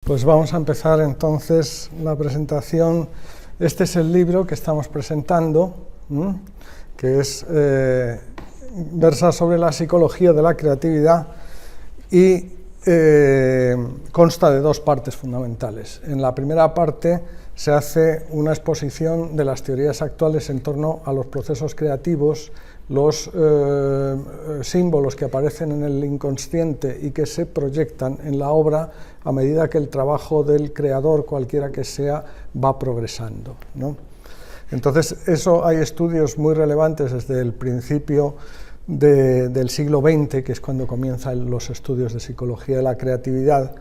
Pues vamos a empezar entonces la presentación. Este es el libro que estamos presentando, que es versa sobre la psicología de la creatividad y consta de dos partes fundamentales. En la primera parte se hace una exposición de las teorías actuales en torno a los procesos creativos, los símbolos que aparecen en el inconsciente y que se proyectan en la obra a medida que el trabajo del creador, cualquiera que sea, va progresando, ¿no? Entonces, eso hay estudios muy relevantes desde el principio del siglo XX, que es cuando comienzan los estudios de psicología de la creatividad,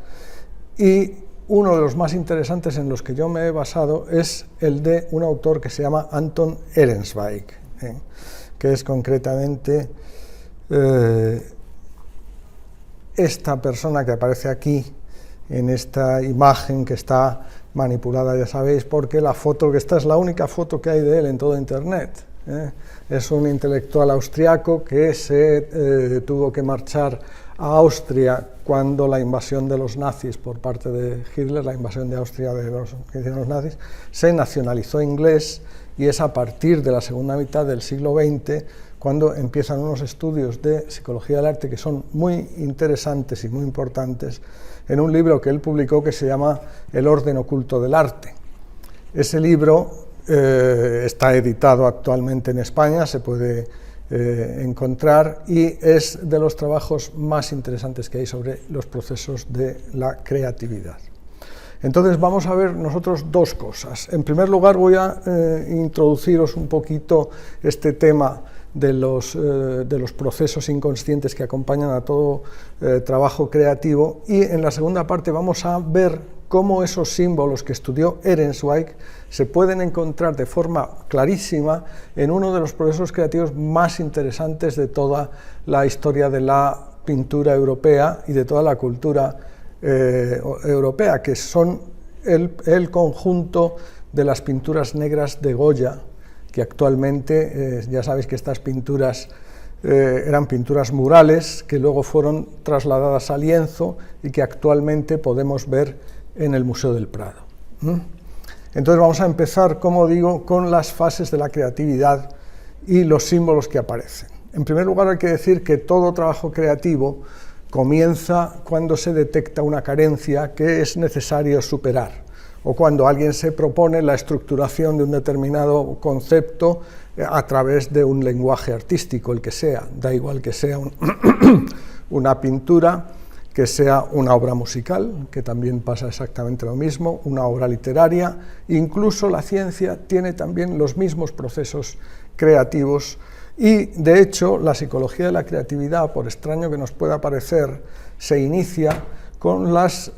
y uno de los más interesantes en los que yo me he basado es el de un autor que se llama Anton Ehrenzweig, que es concretamente esta persona que aparece aquí en esta imagen que está manipulada, ya sabéis, porque la foto que está es la única foto que hay de él en todo Internet. Es un intelectual austriaco que se tuvo que marchar a Austria cuando la invasión de los nazis por parte de Hitler, la invasión de Austria que hicieron los nazis, se nacionalizó inglés, y es a partir de la segunda mitad del siglo XX cuando empiezan unos estudios de psicología del arte que son muy interesantes y muy importantes en un libro que él publicó que se llama El orden oculto del arte. Ese libro está editado actualmente en España, se puede encontrar, y es de los trabajos más interesantes que hay sobre los procesos de la creatividad. Entonces vamos a ver nosotros dos cosas. En primer lugar voy a introduciros un poquito este tema de los procesos inconscientes que acompañan a todo trabajo creativo, y en la segunda parte vamos a ver cómo esos símbolos que estudió Ehrenzweig se pueden encontrar de forma clarísima en uno de los procesos creativos más interesantes de toda la historia de la pintura europea y de toda la cultura europea, que son el conjunto de las pinturas negras de Goya, que actualmente, ya sabéis que estas pinturas eran pinturas murales que luego fueron trasladadas a lienzo y que actualmente podemos ver en el Museo del Prado. Entonces vamos a empezar, como digo, con las fases de la creatividad y los símbolos que aparecen. En primer lugar hay que decir que todo trabajo creativo comienza cuando se detecta una carencia que es necesario superar, o cuando alguien se propone la estructuración de un determinado concepto a través de un lenguaje artístico, el que sea, da igual que sea una pintura, que sea una obra musical, que también pasa exactamente lo mismo, una obra literaria, incluso la ciencia tiene también los mismos procesos creativos. Y, de hecho, la psicología de la creatividad, por extraño que nos pueda parecer, se inicia con las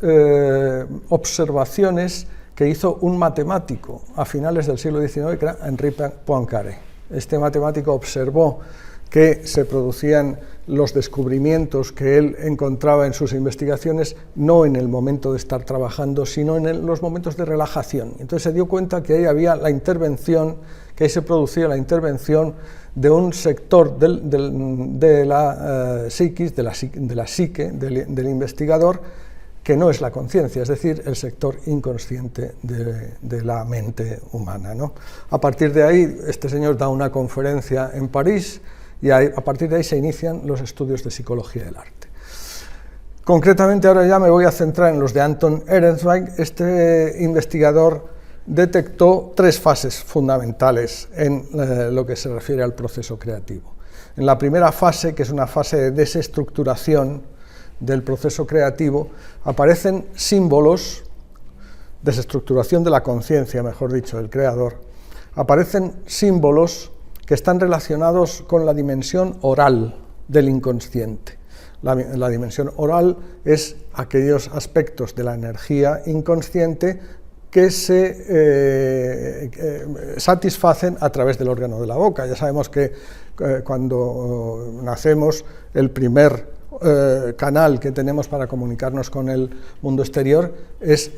observaciones que hizo un matemático a finales del siglo XIX, que era Henri Poincaré. Este matemático observó que se producían los descubrimientos que él encontraba en sus investigaciones no en el momento de estar trabajando, sino en los momentos de relajación. Entonces se dio cuenta que ahí había la intervención, que ahí se producía la intervención de un sector de la psiquis, de la psique del investigador, que no es la conciencia, es decir, el sector inconsciente de la mente humana, ¿no? A partir de ahí, este señor da una conferencia en París, y a partir de ahí se inician los estudios de psicología del arte. Concretamente, ahora ya me voy a centrar en los de Anton Ehrenzweig. Este investigador detectó tres fases fundamentales en lo que se refiere al proceso creativo. En la primera fase, que es una fase de desestructuración del proceso creativo, aparecen símbolos, desestructuración de la conciencia, mejor dicho, del creador, aparecen símbolos que están relacionados con la dimensión oral del inconsciente. La dimensión oral es aquellos aspectos de la energía inconsciente que se satisfacen a través del órgano de la boca. Ya sabemos que cuando nacemos, el primer canal que tenemos para comunicarnos con el mundo exterior es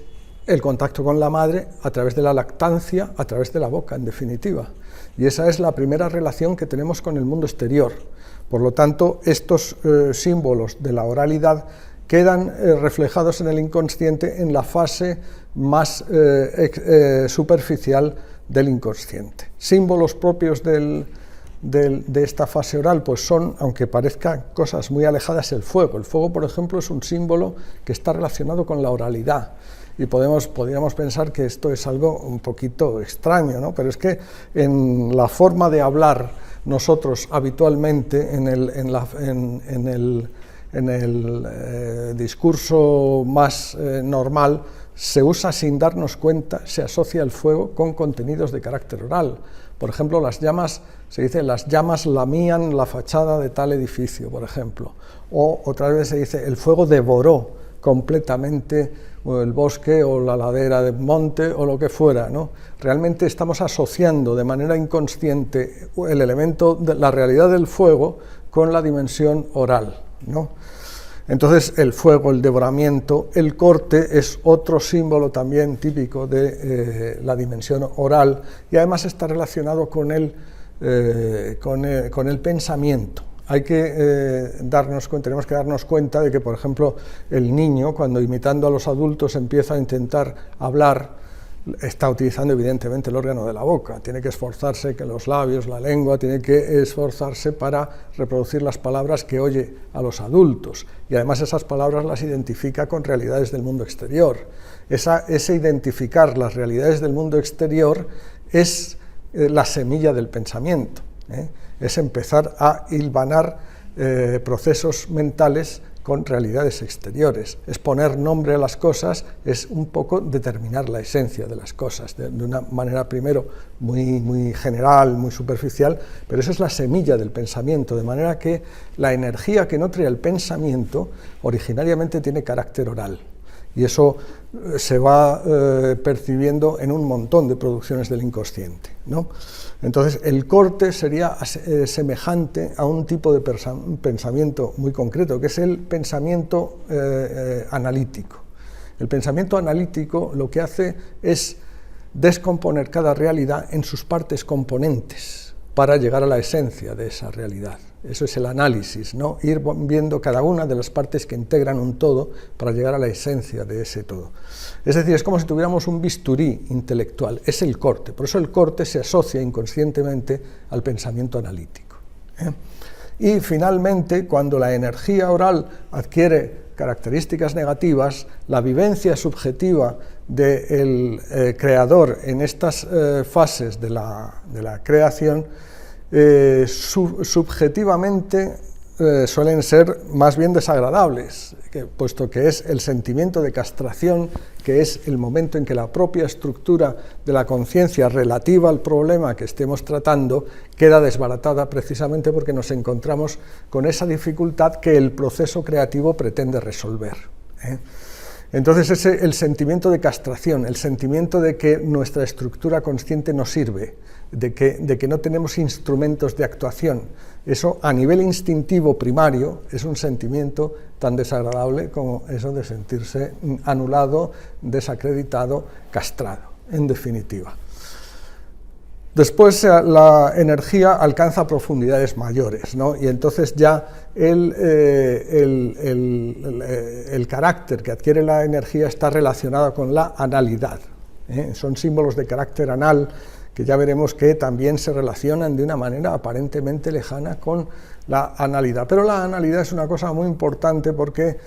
el contacto con la madre a través de la lactancia, a través de la boca, en definitiva. Y esa es la primera relación que tenemos con el mundo exterior. Por lo tanto, estos símbolos de la oralidad quedan reflejados en el inconsciente en la fase más superficial del inconsciente. Símbolos propios de esta fase oral pues son, aunque parezcan cosas muy alejadas, el fuego. El fuego, por ejemplo, es un símbolo que está relacionado con la oralidad. Y podríamos pensar que esto es algo un poquito extraño, ¿no? Pero es que en la forma de hablar nosotros habitualmente, en el discurso más normal, se usa sin darnos cuenta, se asocia el fuego con contenidos de carácter oral. Por ejemplo, las llamas, se dice, las llamas lamían la fachada de tal edificio, por ejemplo. O otra vez se dice, el fuego devoró completamente el bosque o la ladera del monte o lo que fuera, ¿no? Realmente estamos asociando de manera inconsciente el elemento de la realidad del fuego con la dimensión oral, ¿no? Entonces el fuego, el devoramiento, el corte es otro símbolo también típico de la dimensión oral y además está relacionado con el pensamiento. Hay que tenemos que darnos cuenta de que, por ejemplo, el niño, cuando imitando a los adultos empieza a intentar hablar, está utilizando evidentemente el órgano de la boca, tiene que esforzarse, que los labios, la lengua, tiene que esforzarse para reproducir las palabras que oye a los adultos, y además esas palabras las identifica con realidades del mundo exterior. Ese identificar las realidades del mundo exterior es la semilla del pensamiento, es empezar a hilvanar procesos mentales con realidades exteriores. Es poner nombre a las cosas, es un poco determinar la esencia de las cosas, de una manera primero muy general, muy superficial, pero esa es la semilla del pensamiento, de manera que la energía que nutre el pensamiento originariamente tiene carácter oral. Y eso se va percibiendo en un montón de producciones del inconsciente, ¿no? Entonces, el corte sería semejante a un tipo de pensamiento muy concreto, que es el pensamiento analítico. El pensamiento analítico lo que hace es descomponer cada realidad en sus partes componentes para llegar a la esencia de esa realidad. Eso es el análisis, ¿no? Ir viendo cada una de las partes que integran un todo para llegar a la esencia de ese todo. Es decir, es como si tuviéramos un bisturí intelectual, es el corte. Por eso el corte se asocia inconscientemente al pensamiento analítico, Y finalmente, cuando la energía oral adquiere características negativas, la vivencia subjetiva del creador en estas fases de la creación subjetivamente suelen ser más bien desagradables, puesto que es el sentimiento de castración, que es el momento en que la propia estructura de la conciencia relativa al problema que estemos tratando queda desbaratada precisamente porque nos encontramos con esa dificultad que el proceso creativo pretende resolver. Entonces el sentimiento de castración, el sentimiento de que nuestra estructura consciente no sirve, de que no tenemos instrumentos de actuación, eso a nivel instintivo primario es un sentimiento tan desagradable como eso de sentirse anulado, desacreditado, castrado, en definitiva. Después la energía alcanza profundidades mayores, ¿no? Y entonces ya el carácter que adquiere la energía está relacionado con la analidad, Son símbolos de carácter anal que ya veremos que también se relacionan de una manera aparentemente lejana con la analidad. Pero la analidad es una cosa muy importante porque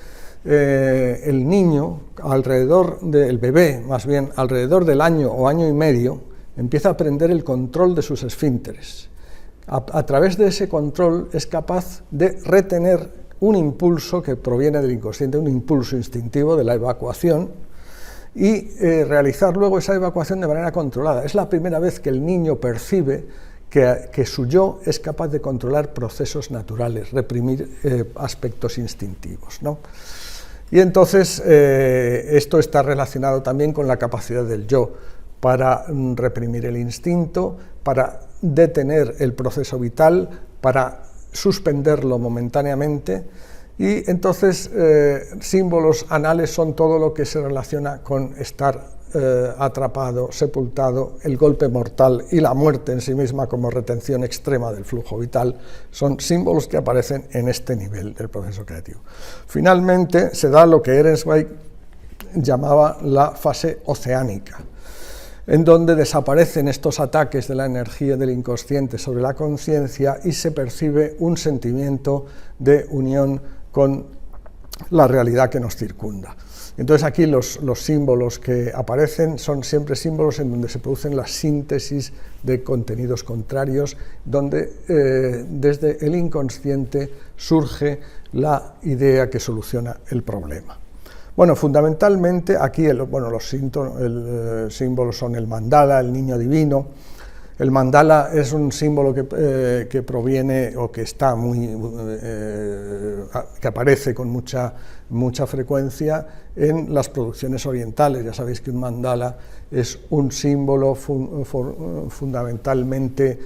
el niño, el bebé más bien, alrededor del año o año y medio, empieza a aprender el control de sus esfínteres. A través de ese control es capaz de retener un impulso que proviene del inconsciente, un impulso instintivo de la evacuación, y realizar luego esa evacuación de manera controlada. Es la primera vez que el niño percibe que su yo es capaz de controlar procesos naturales, reprimir aspectos instintivos, ¿no? Y entonces esto está relacionado también con la capacidad del yo para reprimir el instinto, para detener el proceso vital, para suspenderlo momentáneamente. Y entonces símbolos anales son todo lo que se relaciona con estar atrapado, sepultado, el golpe mortal y la muerte en sí misma como retención extrema del flujo vital, son símbolos que aparecen en este nivel del proceso creativo. Finalmente se da lo que Ehrensweig llamaba la fase oceánica, en donde desaparecen estos ataques de la energía del inconsciente sobre la conciencia y se percibe un sentimiento de unión con la realidad que nos circunda. Entonces aquí los símbolos que aparecen son siempre símbolos en donde se producen las síntesis de contenidos contrarios, donde desde el inconsciente surge la idea que soluciona el problema. Bueno, fundamentalmente aquí los símbolos son el mandala, el niño divino. El mandala es un símbolo que proviene o que está que aparece con mucha frecuencia en las producciones orientales. Ya sabéis que un mandala es un símbolo fundamentalmente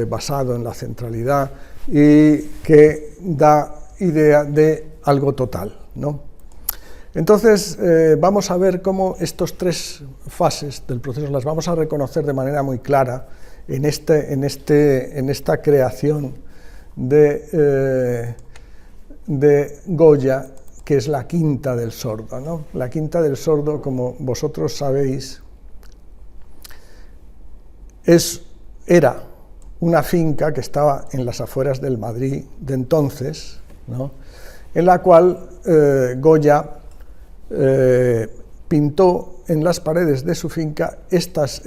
basado en la centralidad y que da idea de algo total, ¿no? Entonces, vamos a ver cómo estas tres fases del proceso las vamos a reconocer de manera muy clara en esta creación de Goya, que es la Quinta del Sordo, ¿no? La Quinta del Sordo, como vosotros sabéis, era una finca que estaba en las afueras del Madrid de entonces, ¿no? En la cual Goya pintó en las paredes de su finca estos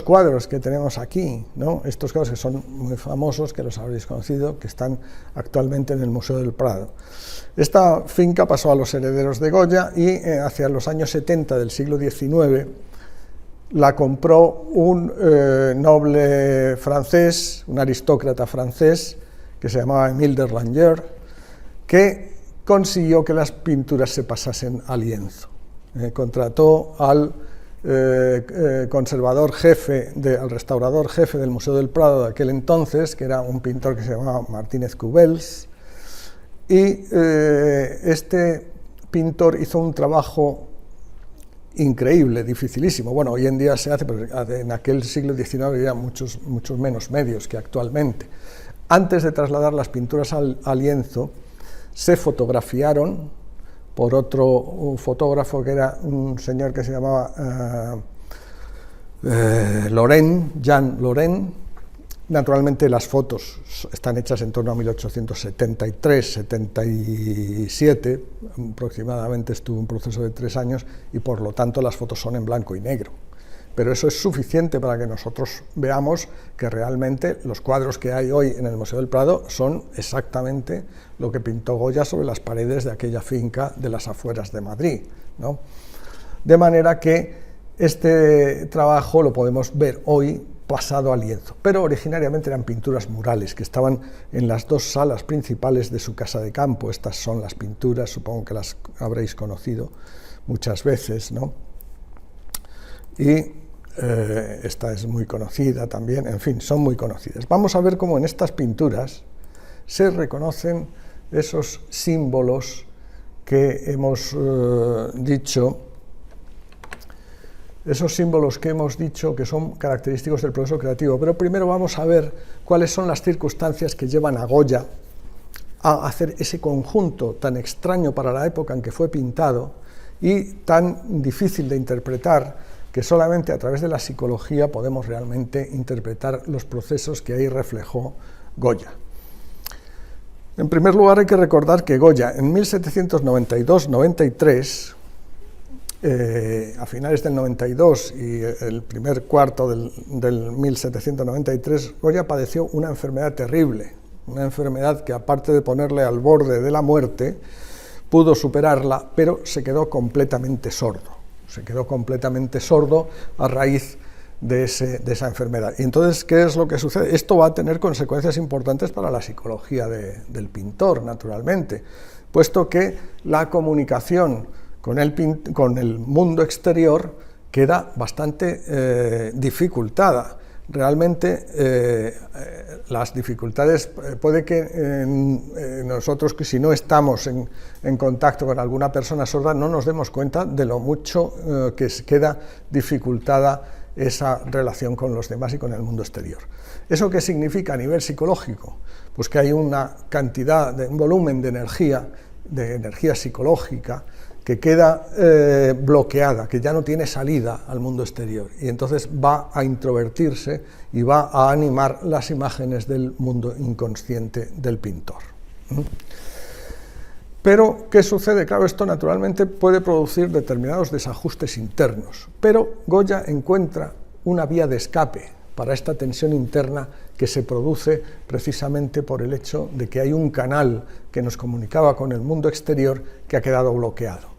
cuadros que tenemos aquí, ¿no? Estos cuadros que son muy famosos, que los habréis conocido, que están actualmente en el Museo del Prado. Esta finca pasó a los herederos de Goya y hacia los años 70 del siglo XIX la compró un noble francés, un aristócrata francés, que se llamaba Émile de Rangier, que consiguió que las pinturas se pasasen a lienzo. Contrató al conservador jefe, al restaurador jefe del Museo del Prado de aquel entonces, que era un pintor que se llamaba Martínez Cubels, y este pintor hizo un trabajo increíble, dificilísimo. Bueno, hoy en día se hace, pero en aquel siglo XIX había muchos menos medios que actualmente. Antes de trasladar las pinturas al lienzo, se fotografiaron por un fotógrafo que era un señor que se llamaba Jean Laurent. Naturalmente las fotos están hechas en torno a 1873-77, aproximadamente estuvo un proceso de 3 años y por lo tanto las fotos son en blanco y negro. Pero eso es suficiente para que nosotros veamos que realmente los cuadros que hay hoy en el Museo del Prado son exactamente lo que pintó Goya sobre las paredes de aquella finca de las afueras de Madrid, ¿no? De manera que este trabajo lo podemos ver hoy pasado a lienzo, pero originariamente eran pinturas murales que estaban en las 2 salas principales de su casa de campo. Estas son las pinturas, supongo que las habréis conocido muchas veces, ¿no? Y esta es muy conocida también, en fin, son muy conocidas. Vamos a ver cómo en estas pinturas se reconocen esos símbolos que hemos dicho, que son característicos del proceso creativo. Pero primero vamos a ver cuáles son las circunstancias que llevan a Goya a hacer ese conjunto tan extraño para la época en que fue pintado y tan difícil de interpretar, que solamente a través de la psicología podemos realmente interpretar los procesos que ahí reflejó Goya. En primer lugar, hay que recordar que Goya en 1792-93, a finales del 92 y el primer cuarto del 1793, Goya padeció una enfermedad terrible, una enfermedad que, aparte de ponerle al borde de la muerte, pudo superarla, pero se quedó completamente sordo. Se quedó completamente sordo a raíz de esa enfermedad. Y entonces, ¿qué es lo que sucede? Esto va a tener consecuencias importantes para la psicología del pintor, naturalmente, puesto que la comunicación con el mundo exterior queda bastante dificultada. realmente las dificultades, puede que nosotros, que si no estamos en contacto con alguna persona sorda, no nos demos cuenta de lo mucho que queda dificultada esa relación con los demás y con el mundo exterior. ¿Eso qué significa a nivel psicológico? Pues que hay una cantidad, un volumen de energía psicológica, que queda bloqueada, que ya no tiene salida al mundo exterior, y entonces va a introvertirse y va a animar las imágenes del mundo inconsciente del pintor. Pero, ¿qué sucede? Claro, esto naturalmente puede producir determinados desajustes internos, pero Goya encuentra una vía de escape para esta tensión interna que se produce precisamente por el hecho de que hay un canal que nos comunicaba con el mundo exterior que ha quedado bloqueado.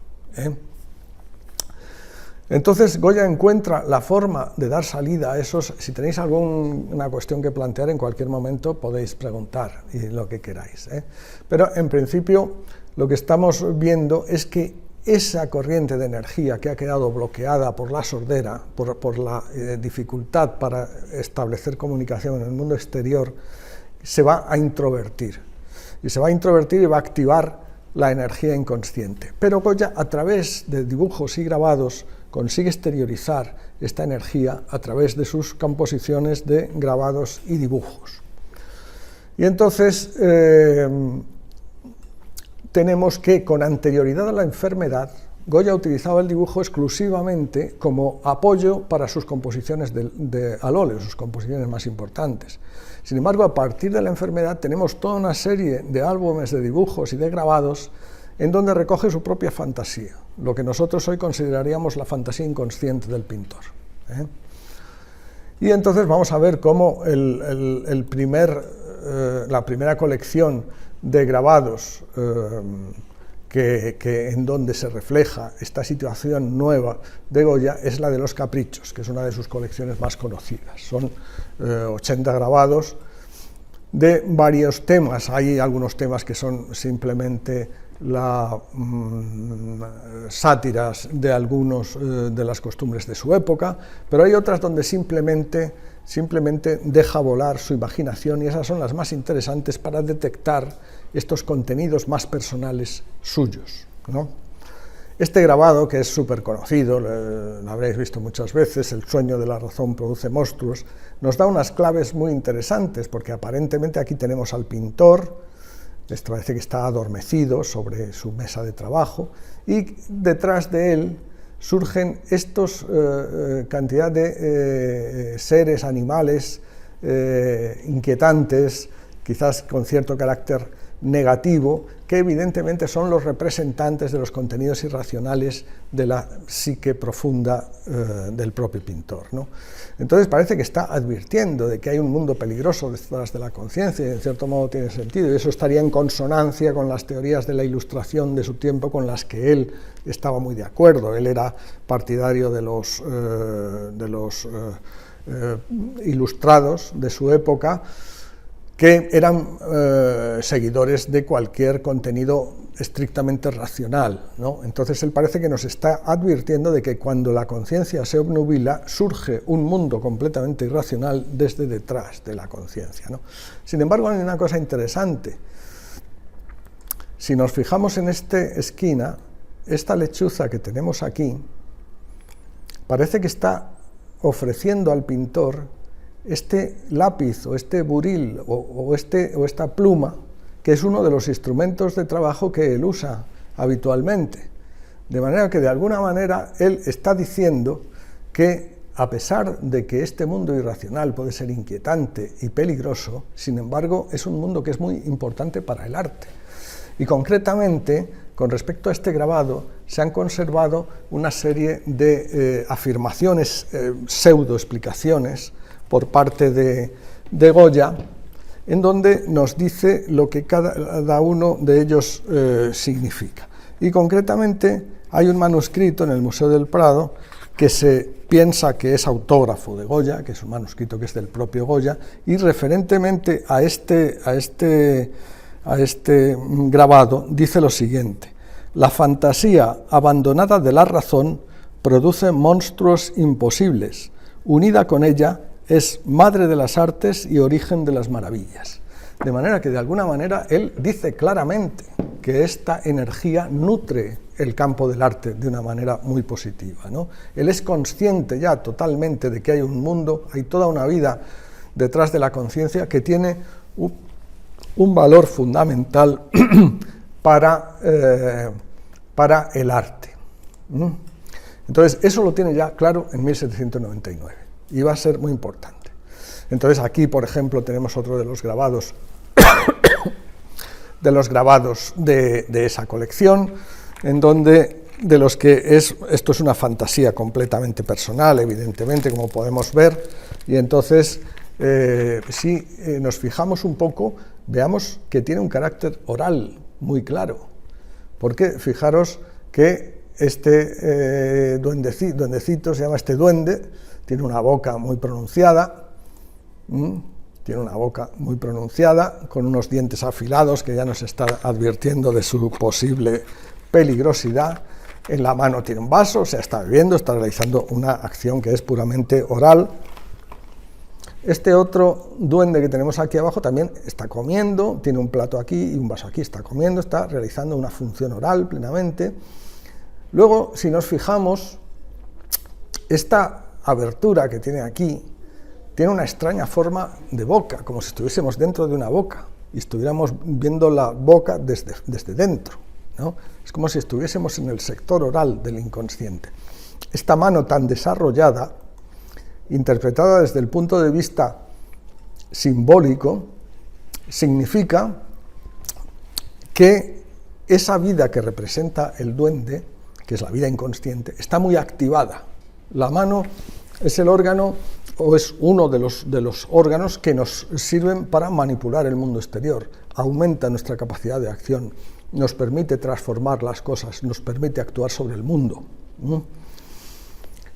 Entonces Goya encuentra la forma de dar salida a esos. Si tenéis alguna cuestión que plantear en cualquier momento podéis preguntar y lo que queráis, Pero en principio lo que estamos viendo es que esa corriente de energía que ha quedado bloqueada por la sordera, por la dificultad para establecer comunicación en el mundo exterior, se va a introvertir. Y se va a introvertir y va a activar la energía inconsciente. Pero Goya, a través de dibujos y grabados, consigue exteriorizar esta energía a través de sus composiciones de grabados y dibujos. Y entonces tenemos que, con anterioridad a la enfermedad, Goya utilizaba el dibujo exclusivamente como apoyo para sus composiciones al óleo, sus composiciones más importantes. Sin embargo, a partir de la enfermedad tenemos toda una serie de álbumes de dibujos y de grabados en donde recoge su propia fantasía, lo que nosotros hoy consideraríamos la fantasía inconsciente del pintor. Y entonces vamos a ver cómo la primera colección de grabados en donde se refleja esta situación nueva de Goya es la de los Caprichos, que es una de sus colecciones más conocidas. Son 80 grabados de varios temas. Hay algunos temas que son simplemente sátiras de algunos de las costumbres de su época, pero hay otras donde simplemente deja volar su imaginación, y esas son las más interesantes para detectar estos contenidos más personales suyos, ¿no? Este grabado, que es súper conocido, lo habréis visto muchas veces, El sueño de la razón produce monstruos, nos da unas claves muy interesantes, porque aparentemente aquí tenemos al pintor, esto parece que está adormecido sobre su mesa de trabajo, y detrás de él surgen estos cantidad de seres, animales inquietantes, quizás con cierto carácter negativo, que evidentemente son los representantes de los contenidos irracionales de la psique profunda del propio pintor, ¿no? Entonces parece que está advirtiendo de que hay un mundo peligroso detrás de la conciencia, y en cierto modo tiene sentido, y eso estaría en consonancia con las teorías de la Ilustración de su tiempo, con las que él estaba muy de acuerdo. Él era partidario de los ilustrados de su época, que eran seguidores de cualquier contenido estrictamente racional, ¿no? Entonces él parece que nos está advirtiendo de que cuando la conciencia se obnubila, surge un mundo completamente irracional desde detrás de la conciencia, ¿no? Sin embargo, hay una cosa interesante. Si nos fijamos en esta esquina, esta lechuza que tenemos aquí, parece que está ofreciendo al pintor este lápiz o este buril o esta pluma, que es uno de los instrumentos de trabajo que él usa habitualmente. De manera que de alguna manera él está diciendo que, a pesar de que este mundo irracional puede ser inquietante y peligroso, sin embargo es un mundo que es muy importante para el arte. Y concretamente, con respecto a este grabado, se han conservado una serie de afirmaciones, pseudo-explicaciones, por parte de Goya, en donde nos dice lo que cada uno de ellos significa. Y concretamente hay un manuscrito en el Museo del Prado que se piensa que es autógrafo de Goya, que es un manuscrito que es del propio Goya, y referentemente a este grabado dice lo siguiente: la fantasía abandonada de la razón produce monstruos imposibles, unida con ella es madre de las artes y origen de las maravillas. De manera que, de alguna manera, él dice claramente que esta energía nutre el campo del arte de una manera muy positiva, ¿no? Él es consciente ya totalmente de que hay un mundo, hay toda una vida detrás de la conciencia que tiene un valor fundamental para el arte. Entonces, eso lo tiene ya claro en 1799 y va a ser muy importante. Entonces, aquí, por ejemplo, tenemos otro de los grabados de esa colección, en donde esto es una fantasía completamente personal, evidentemente, como podemos ver, y entonces, si nos fijamos un poco, veamos que tiene un carácter oral muy claro, porque fijaros que este duendecito se llama este duende, tiene una boca muy pronunciada, con unos dientes afilados que ya nos está advirtiendo de su posible peligrosidad. En la mano tiene un vaso, o sea, está bebiendo, está realizando una acción que es puramente oral. Este otro duende que tenemos aquí abajo también está comiendo, tiene un plato aquí y un vaso aquí, está comiendo, está realizando una función oral plenamente. Luego, si nos fijamos, esta abertura que tiene aquí tiene una extraña forma de boca, como si estuviésemos dentro de una boca y estuviéramos viendo la boca desde dentro, ¿no? Es como si estuviésemos en el sector oral del inconsciente. Esta mano tan desarrollada, interpretada desde el punto de vista simbólico, significa que esa vida que representa el duende, que es la vida inconsciente, está muy activada. La mano es el órgano, o es uno de los órganos que nos sirven para manipular el mundo exterior, aumenta nuestra capacidad de acción, nos permite transformar las cosas, nos permite actuar sobre el mundo.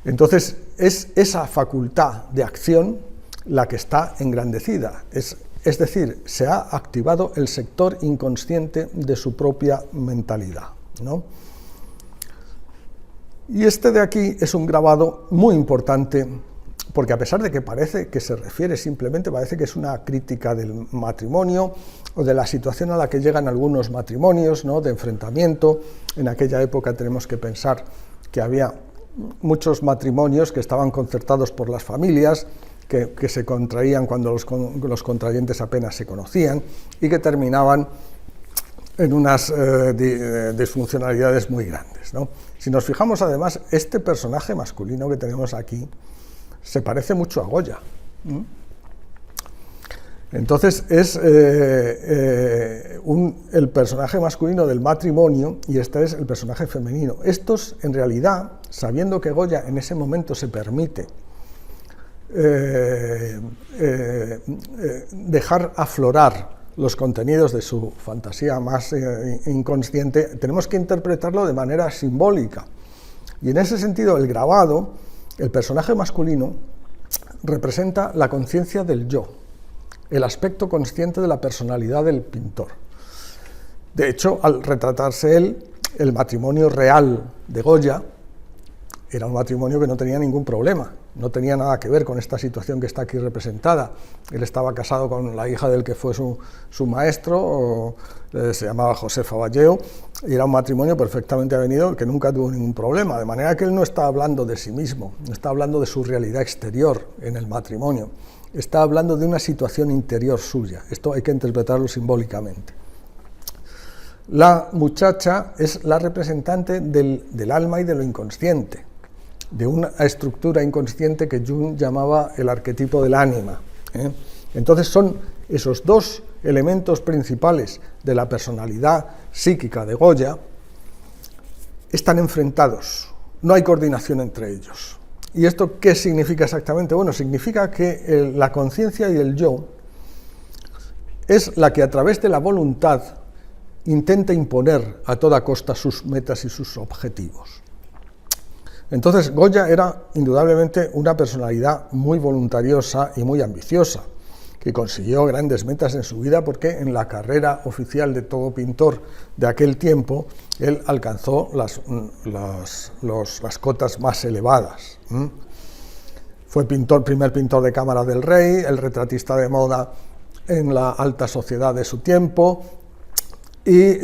Entonces, es esa facultad de acción la que está engrandecida, es decir, se ha activado el sector inconsciente de su propia mentalidad, ¿no? Y este de aquí es un grabado muy importante, porque a pesar de que parece que se refiere simplemente, parece que es una crítica del matrimonio o de la situación a la que llegan algunos matrimonios, ¿no?, de enfrentamiento. En aquella época tenemos que pensar que había muchos matrimonios que estaban concertados por las familias, que se contraían cuando los contrayentes apenas se conocían y que terminaban en unas disfuncionalidades muy grandes, ¿no? Si nos fijamos, además, este personaje masculino que tenemos aquí se parece mucho a Goya. Entonces, es el personaje masculino del matrimonio y este es el personaje femenino. Estos, en realidad, sabiendo que Goya en ese momento se permite dejar aflorar los contenidos de su fantasía más inconsciente, tenemos que interpretarlo de manera simbólica. Y en ese sentido, el grabado, el personaje masculino, representa la conciencia del yo, el aspecto consciente de la personalidad del pintor. De hecho, al retratarse él, el matrimonio real de Goya era un matrimonio que no tenía ningún problema, no tenía nada que ver con esta situación que está aquí representada. Él estaba casado con la hija del que fue su maestro, se llamaba Josefa Valleo, y era un matrimonio perfectamente avenido que nunca tuvo ningún problema, de manera que él no está hablando de sí mismo, no está hablando de su realidad exterior en el matrimonio, está hablando de una situación interior suya. Esto hay que interpretarlo simbólicamente. La muchacha es la representante del alma y de lo inconsciente, de una estructura inconsciente que Jung llamaba el arquetipo del ánima, ¿eh? Entonces son esos dos elementos principales de la personalidad psíquica de Goya, están enfrentados, no hay coordinación entre ellos. ¿Y esto qué significa exactamente? Bueno, significa que la conciencia y el yo es la que a través de la voluntad intenta imponer a toda costa sus metas y sus objetivos. Entonces, Goya era indudablemente una personalidad muy voluntariosa y muy ambiciosa, que consiguió grandes metas en su vida porque en la carrera oficial de todo pintor de aquel tiempo, él alcanzó las cotas más elevadas. Fue primer pintor de cámara del rey, el retratista de moda en la alta sociedad de su tiempo y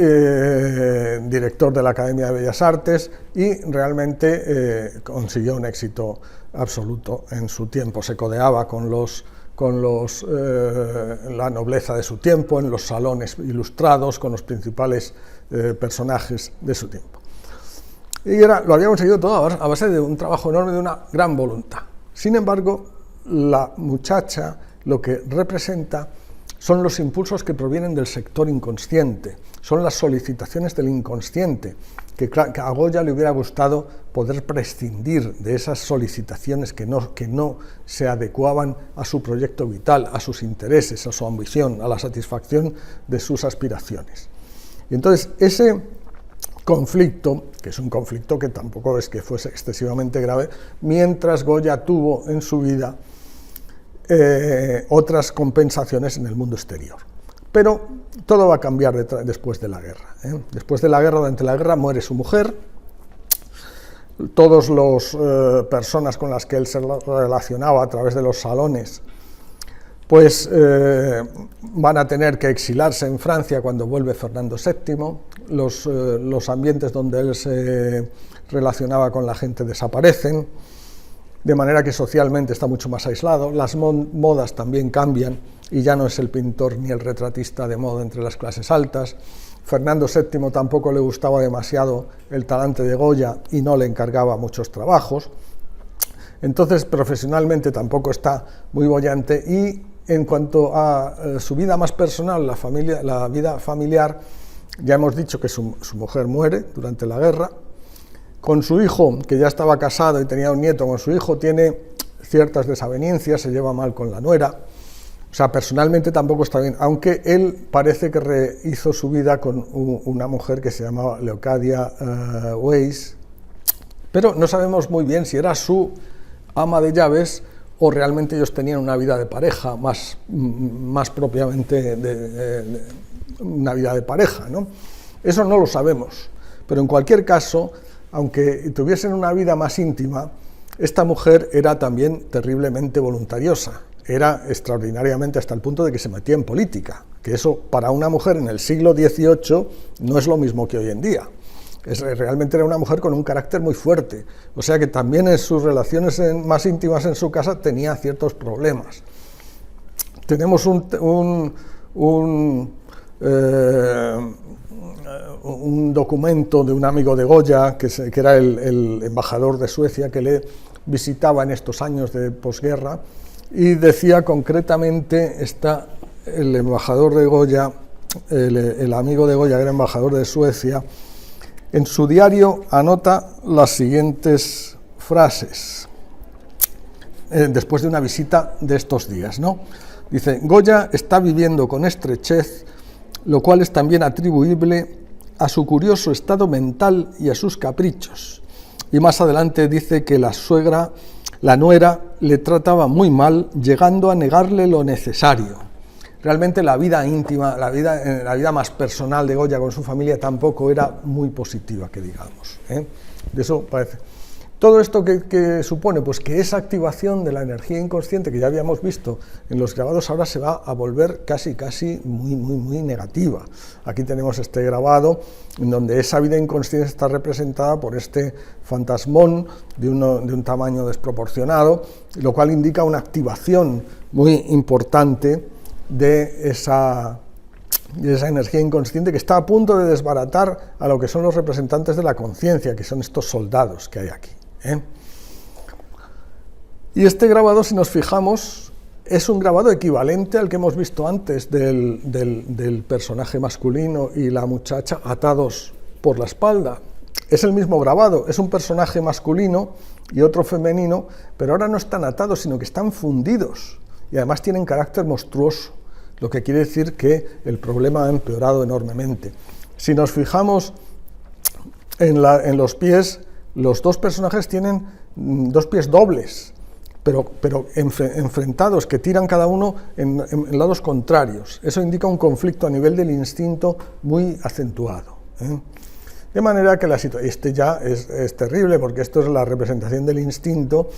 director de la Academia de Bellas Artes, y realmente consiguió un éxito absoluto en su tiempo. Se codeaba con la nobleza de su tiempo, en los salones ilustrados, con los principales personajes de su tiempo. Y lo había conseguido todo a base de un trabajo enorme, de una gran voluntad. Sin embargo, la muchacha lo que representa son los impulsos que provienen del sector inconsciente, son las solicitaciones del inconsciente, que a Goya le hubiera gustado poder prescindir de esas solicitaciones que no se adecuaban a su proyecto vital, a sus intereses, a su ambición, a la satisfacción de sus aspiraciones. Y entonces ese conflicto, que es un conflicto que tampoco es que fuese excesivamente grave, mientras Goya tuvo en su vida otras compensaciones en el mundo exterior. Pero todo va a cambiar después de la guerra. Después de la guerra, durante la guerra, muere su mujer. Todas las personas con las que él se relacionaba a través de los salones, pues van a tener que exilarse en Francia cuando vuelve Fernando VII. Los ambientes donde él se relacionaba con la gente desaparecen, de manera que socialmente está mucho más aislado. Las modas también cambian y ya no es el pintor ni el retratista de moda entre las clases altas. Fernando VII tampoco le gustaba demasiado el talante de Goya y no le encargaba muchos trabajos. Entonces, profesionalmente tampoco está muy boyante, y en cuanto a su vida más personal, la vida familiar, ya hemos dicho que su mujer muere durante la guerra. Con su hijo, que ya estaba casado y tenía un nieto, con su hijo tiene ciertas desavenencias, se lleva mal con la nuera. O sea, personalmente tampoco está bien, aunque él parece que rehizo su vida con una mujer que se llamaba Leocadia Weiss, pero no sabemos muy bien si era su ama de llaves o realmente ellos tenían una vida de pareja, más propiamente una vida de pareja, ¿no? Eso no lo sabemos, pero en cualquier caso, aunque tuviesen una vida más íntima, esta mujer era también terriblemente voluntariosa, era extraordinariamente hasta el punto de que se metía en política, que eso para una mujer en el siglo XVIII no es lo mismo que hoy en día. Realmente era una mujer con un carácter muy fuerte, o sea que también en sus relaciones más íntimas en su casa tenía ciertos problemas. Tenemos un documento de un amigo de Goya, que era el embajador de Suecia, que le visitaba en estos años de posguerra, y decía concretamente, el embajador de Goya, el amigo de Goya, que era embajador de Suecia, en su diario anota las siguientes frases, después de una visita de estos días, ¿no? Dice: Goya está viviendo con estrechez, lo cual es también atribuible a su curioso estado mental y a sus caprichos. Y más adelante dice que la nuera, le trataba muy mal, llegando a negarle lo necesario. Realmente la vida íntima, la vida más personal de Goya con su familia tampoco era muy positiva, que digamos, ¿eh? De eso parece. Todo esto que supone, pues que esa activación de la energía inconsciente que ya habíamos visto en los grabados ahora se va a volver casi muy negativa. Aquí tenemos este grabado en donde esa vida inconsciente está representada por este fantasmón de un tamaño desproporcionado, lo cual indica una activación muy importante de esa energía inconsciente que está a punto de desbaratar a lo que son los representantes de la conciencia, que son estos soldados que hay aquí. Y este grabado, si nos fijamos, es un grabado equivalente al que hemos visto antes del personaje masculino y la muchacha atados por la espalda. Es el mismo grabado, es un personaje masculino y otro femenino, pero ahora no están atados, sino que están fundidos y además tienen carácter monstruoso, lo que quiere decir que el problema ha empeorado enormemente. Si nos fijamos en los pies, los dos personajes tienen dos pies dobles, pero enfrentados, que tiran cada uno en lados contrarios. Eso indica un conflicto a nivel del instinto muy acentuado, ¿eh? De manera que la situación, ya es terrible, porque esto es la representación del instinto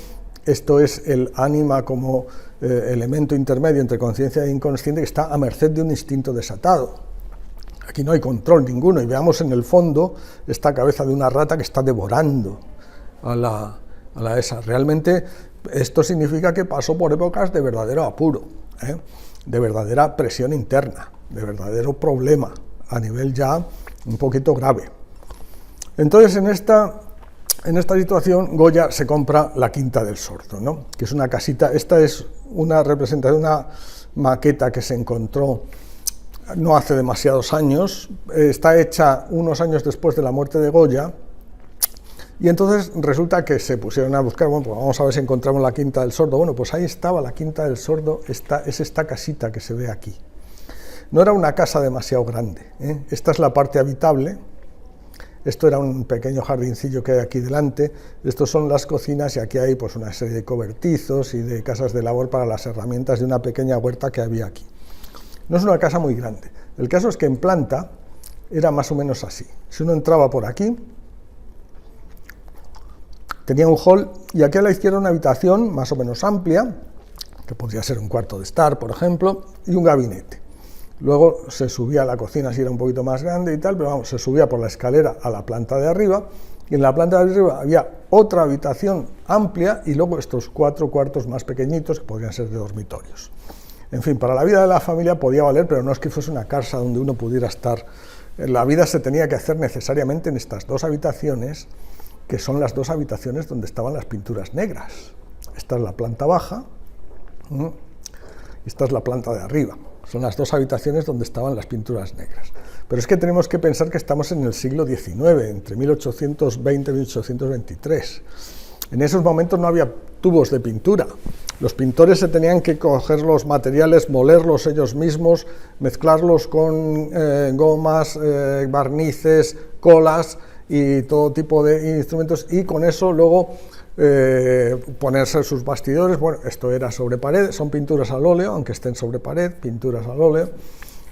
esto es el ánima como elemento intermedio entre conciencia e inconsciente que está a merced de un instinto desatado. Aquí no hay control ninguno, y veamos en el fondo esta cabeza de una rata que está devorando a la esa. Realmente esto significa que pasó por épocas de verdadero apuro, de verdadera presión interna, de verdadero problema, a nivel ya un poquito grave. Entonces, en esta situación, Goya se compra la Quinta del Sordo, ¿no? Que es una casita. Esta es una representación, una maqueta que se encontró no hace demasiados años, está hecha unos años después de la muerte de Goya, y entonces resulta que se pusieron a buscar, bueno, pues vamos a ver si encontramos la Quinta del Sordo. Bueno, pues ahí estaba la Quinta del Sordo, es esta casita que se ve aquí. No era una casa demasiado grande, ¿eh? Esta es la parte habitable. Esto era un pequeño jardincillo que hay aquí delante, estos son las cocinas, y aquí hay pues una serie de cobertizos y de casas de labor para las herramientas de una pequeña huerta que había aquí. No es una casa muy grande. El caso es que en planta era más o menos así. Si uno entraba por aquí, tenía un hall, y aquí a la izquierda una habitación más o menos amplia, que podría ser un cuarto de estar, por ejemplo, y un gabinete. Luego se subía a la cocina, si era un poquito más grande y tal, pero vamos, se subía por la escalera a la planta de arriba, y en la planta de arriba había otra habitación amplia, y luego estos 4 cuartos más pequeñitos que podrían ser de dormitorios. En fin, para la vida de la familia podía valer, pero no es que fuese una casa donde uno pudiera estar. La vida se tenía que hacer necesariamente en estas 2 habitaciones, que son las 2 habitaciones donde estaban las pinturas negras. Esta es la planta baja, y esta es la planta de arriba. Son las 2 habitaciones donde estaban las pinturas negras. Pero es que tenemos que pensar que estamos en el siglo XIX, entre 1820 y 1823. En esos momentos no había tubos de pintura. Los pintores se tenían que coger los materiales, molerlos ellos mismos, mezclarlos con gomas, barnices, colas y todo tipo de instrumentos, y con eso luego ponerse sus bastidores. Bueno, esto era sobre pared, son pinturas al óleo, aunque estén sobre pared, pinturas al óleo.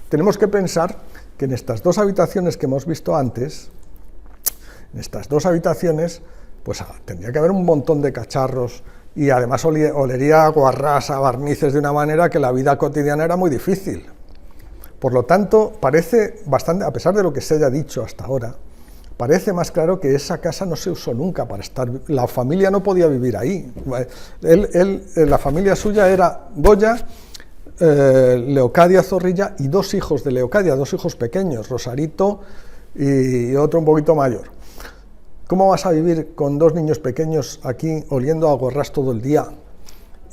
Tenemos que pensar que en estas 2 habitaciones que hemos visto antes, en estas 2 habitaciones, pues tendría que haber un montón de cacharros, y además olería a guarrás, a barnices, de una manera que la vida cotidiana era muy difícil. Por lo tanto, parece bastante, a pesar de lo que se haya dicho hasta ahora, parece más claro que esa casa no se usó nunca para estar. La familia no podía vivir ahí. La familia suya era Goya, Leocadia Zorrilla y 2 hijos de Leocadia, 2 hijos pequeños, Rosarito y otro un poquito mayor. ¿Cómo vas a vivir con 2 niños pequeños aquí oliendo a gorras todo el día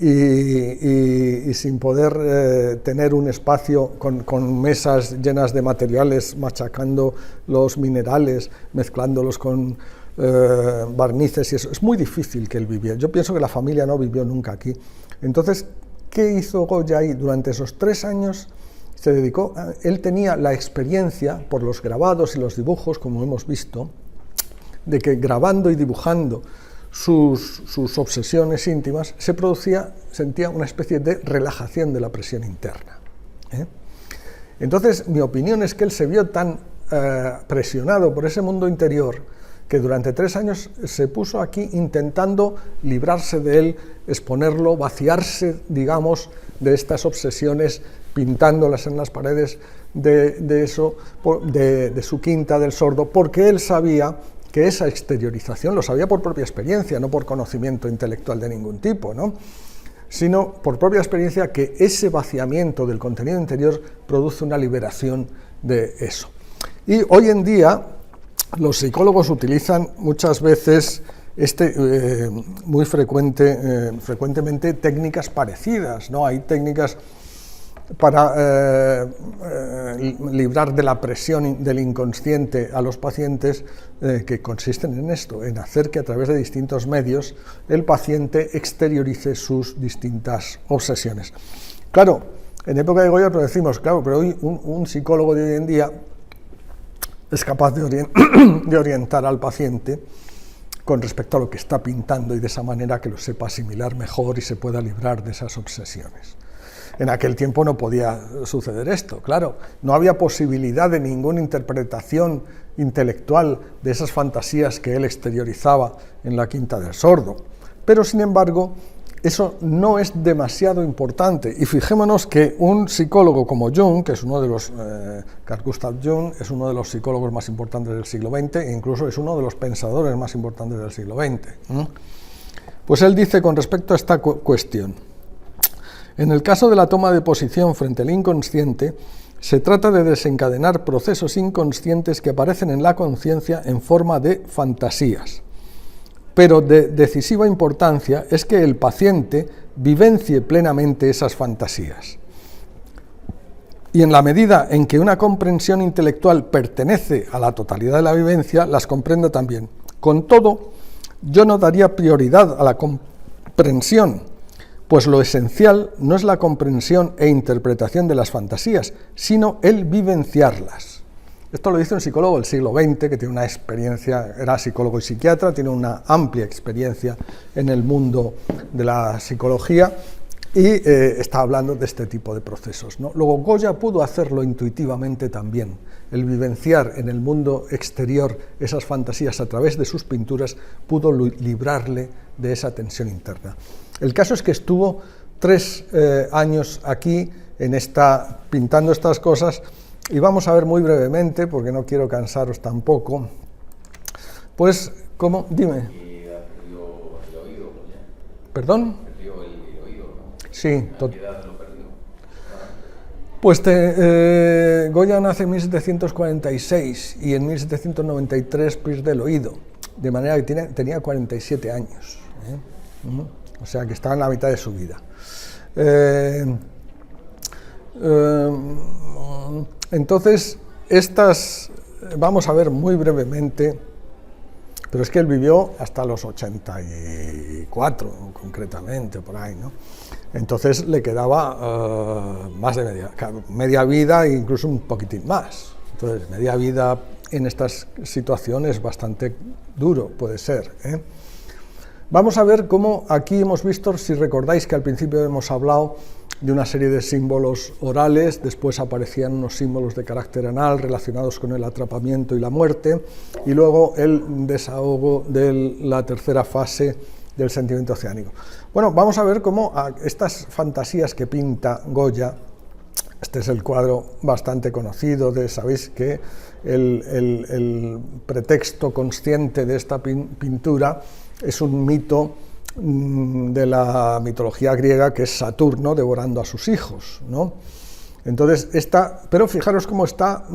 y sin poder tener un espacio con mesas llenas de materiales, machacando los minerales, mezclándolos con barnices y eso? Es muy difícil que él viviera. Yo pienso que la familia no vivió nunca aquí. Entonces, ¿qué hizo Goya ahí? Durante esos 3 años se dedicó, él tenía la experiencia por los grabados y los dibujos, como hemos visto, de que grabando y dibujando sus obsesiones íntimas sentía una especie de relajación de la presión interna. Entonces, mi opinión es que él se vio tan presionado por ese mundo interior que durante 3 años se puso aquí intentando librarse de él, exponerlo, vaciarse, digamos, de estas obsesiones, pintándolas en las paredes de su Quinta del Sordo, porque él sabía que esa exteriorización, lo sabía por propia experiencia, no por conocimiento intelectual de ningún tipo, ¿no?, sino por propia experiencia, que ese vaciamiento del contenido interior produce una liberación de eso. Y hoy en día los psicólogos utilizan muchas veces muy frecuentemente técnicas parecidas, ¿no? Hay técnicas para librar de la presión del inconsciente a los pacientes que consisten en esto, en hacer que a través de distintos medios el paciente exteriorice sus distintas obsesiones. Claro, en época de Goya lo decimos, claro, pero hoy un psicólogo de hoy en día es capaz de orientar al paciente con respecto a lo que está pintando, y de esa manera que lo sepa asimilar mejor y se pueda librar de esas obsesiones. En aquel tiempo no podía suceder esto, claro, no había posibilidad de ninguna interpretación intelectual de esas fantasías que él exteriorizaba en la Quinta del Sordo, pero sin embargo eso no es demasiado importante. Y fijémonos que un psicólogo como Jung, que es uno de los, Carl Gustav Jung, es uno de los psicólogos más importantes del siglo XX, e incluso es uno de los pensadores más importantes del siglo XX. Pues él dice con respecto a esta cuestión: en el caso de la toma de posición frente al inconsciente, se trata de desencadenar procesos inconscientes que aparecen en la conciencia en forma de fantasías. Pero de decisiva importancia es que el paciente vivencie plenamente esas fantasías. Y en la medida en que una comprensión intelectual pertenece a la totalidad de la vivencia, las comprenda también. Con todo, yo no daría prioridad a la comprensión, pues lo esencial no es la comprensión e interpretación de las fantasías, sino el vivenciarlas. Esto lo dice un psicólogo del siglo XX, que tiene una experiencia, era psicólogo y psiquiatra, tiene una amplia experiencia en el mundo de la psicología y está hablando de este tipo de procesos, ¿no? Luego Goya pudo hacerlo intuitivamente también, el vivenciar en el mundo exterior esas fantasías a través de sus pinturas pudo librarle de esa tensión interna. El caso es que estuvo 3 años aquí pintando estas cosas. Y vamos a ver muy brevemente, porque no quiero cansaros tampoco, pues, ¿cómo? Dime. Y perdió el oído, ¿ya? ¿Perdón? Perdió el oído, ¿no? Sí. ¿A qué edad lo perdió? Pues Goya nace en 1746 y en 1793 pierde el oído, de manera que tenía 47 años. O sea, que estaba en la mitad de su vida. Entonces, vamos a ver muy brevemente, pero es que él vivió hasta los 84, concretamente, por ahí, ¿no? Entonces le quedaba más de media vida e incluso un poquitín más. Entonces, media vida en estas situaciones es bastante duro, puede ser, ¿eh? Vamos a ver cómo aquí hemos visto, si recordáis que al principio hemos hablado de una serie de símbolos orales, después aparecían unos símbolos de carácter anal relacionados con el atrapamiento y la muerte, y luego el desahogo de la tercera fase del sentimiento oceánico. Bueno, vamos a ver cómo estas fantasías que pinta Goya, este es el cuadro bastante conocido, sabéis que el pretexto consciente de esta pintura es un mito de la mitología griega, que es Saturno devorando a sus hijos, ¿no? Entonces, pero fijaros cómo está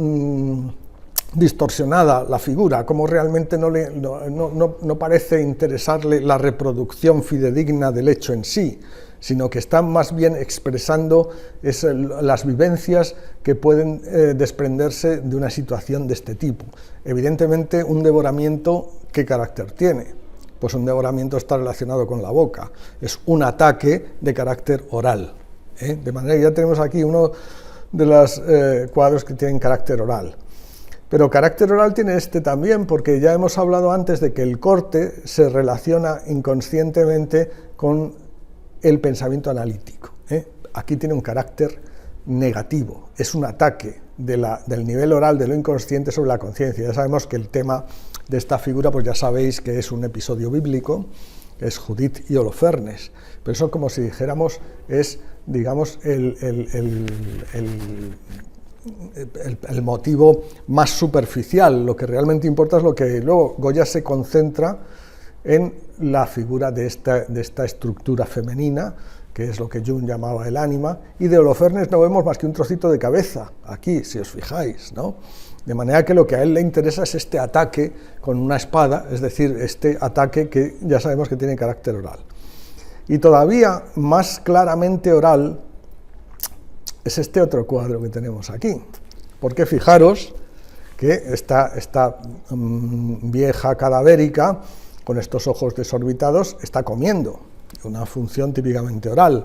distorsionada la figura, cómo realmente no parece interesarle la reproducción fidedigna del hecho en sí, sino que está más bien expresando las vivencias que pueden desprenderse de una situación de este tipo. Evidentemente, un devoramiento, ¿qué carácter tiene? Pues un devoramiento está relacionado con la boca, es un ataque de carácter oral, ¿eh? De manera que ya tenemos aquí uno de los cuadros que tienen carácter oral. Pero carácter oral tiene este también, porque ya hemos hablado antes de que el corte se relaciona inconscientemente con el pensamiento analítico, ¿eh? Aquí tiene un carácter negativo, es un ataque del nivel oral de lo inconsciente sobre la conciencia. Ya sabemos que el tema de esta figura, pues ya sabéis que es un episodio bíblico, que es Judith y Holofernes, pero eso, como si dijéramos, es, digamos, el motivo más superficial. Lo que realmente importa es lo que luego Goya se concentra en la figura de esta estructura femenina, que es lo que Jung llamaba el ánima, y de Holofernes no vemos más que un trocito de cabeza, aquí, si os fijáis, ¿no? De manera que lo que a él le interesa es este ataque con una espada, es decir, este ataque que ya sabemos que tiene carácter oral. Y todavía más claramente oral es este otro cuadro que tenemos aquí, porque fijaros que esta vieja cadavérica, con estos ojos desorbitados, está comiendo, una función típicamente oral.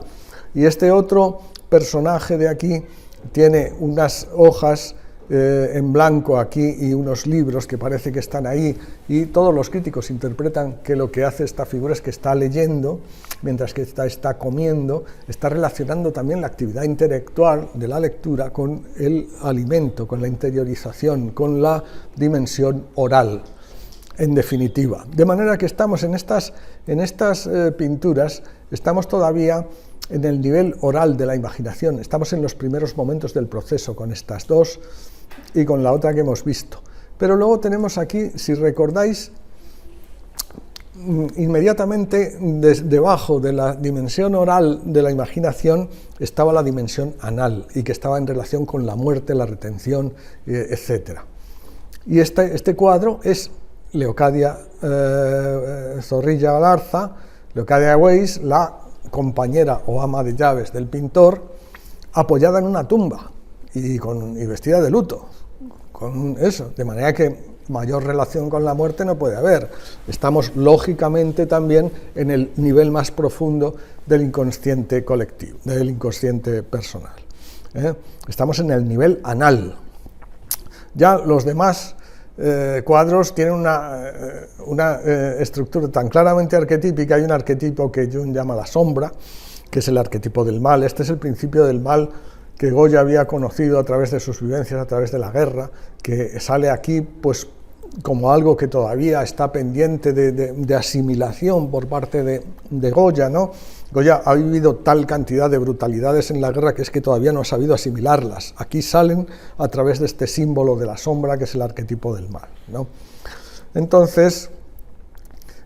Y este otro personaje de aquí tiene unas hojas en blanco aquí y unos libros que parece que están ahí, y todos los críticos interpretan que lo que hace esta figura es que está leyendo, mientras que está comiendo, está relacionando también la actividad intelectual de la lectura con el alimento, con la interiorización, con la dimensión oral. en definitiva. De manera que estamos en estas pinturas, estamos todavía en el nivel oral de la imaginación, estamos en los primeros momentos del proceso con estas dos y con la otra que hemos visto. Pero luego tenemos aquí, si recordáis, inmediatamente debajo de la dimensión oral de la imaginación estaba la dimensión anal y que estaba en relación con la muerte, la retención, etc. Y este cuadro es Leocadia Zorrilla Galarza, Leocadia Weiss, la compañera o ama de llaves del pintor, apoyada en una tumba y vestida de luto, con eso, de manera que mayor relación con la muerte no puede haber. Estamos lógicamente también en el nivel más profundo del inconsciente colectivo, del inconsciente personal. Estamos en el nivel anal. Ya los demás cuadros tienen una estructura tan claramente arquetípica. Hay un arquetipo que Jung llama la sombra, que es el arquetipo del mal. Este es el principio del mal que Goya había conocido a través de sus vivencias, a través de la guerra, que sale aquí pues como algo que todavía está pendiente de asimilación por parte de Goya, ¿no? Goya ha vivido tal cantidad de brutalidades en la guerra que es que todavía no ha sabido asimilarlas. Aquí salen a través de este símbolo de la sombra, que es el arquetipo del mal, ¿no? Entonces,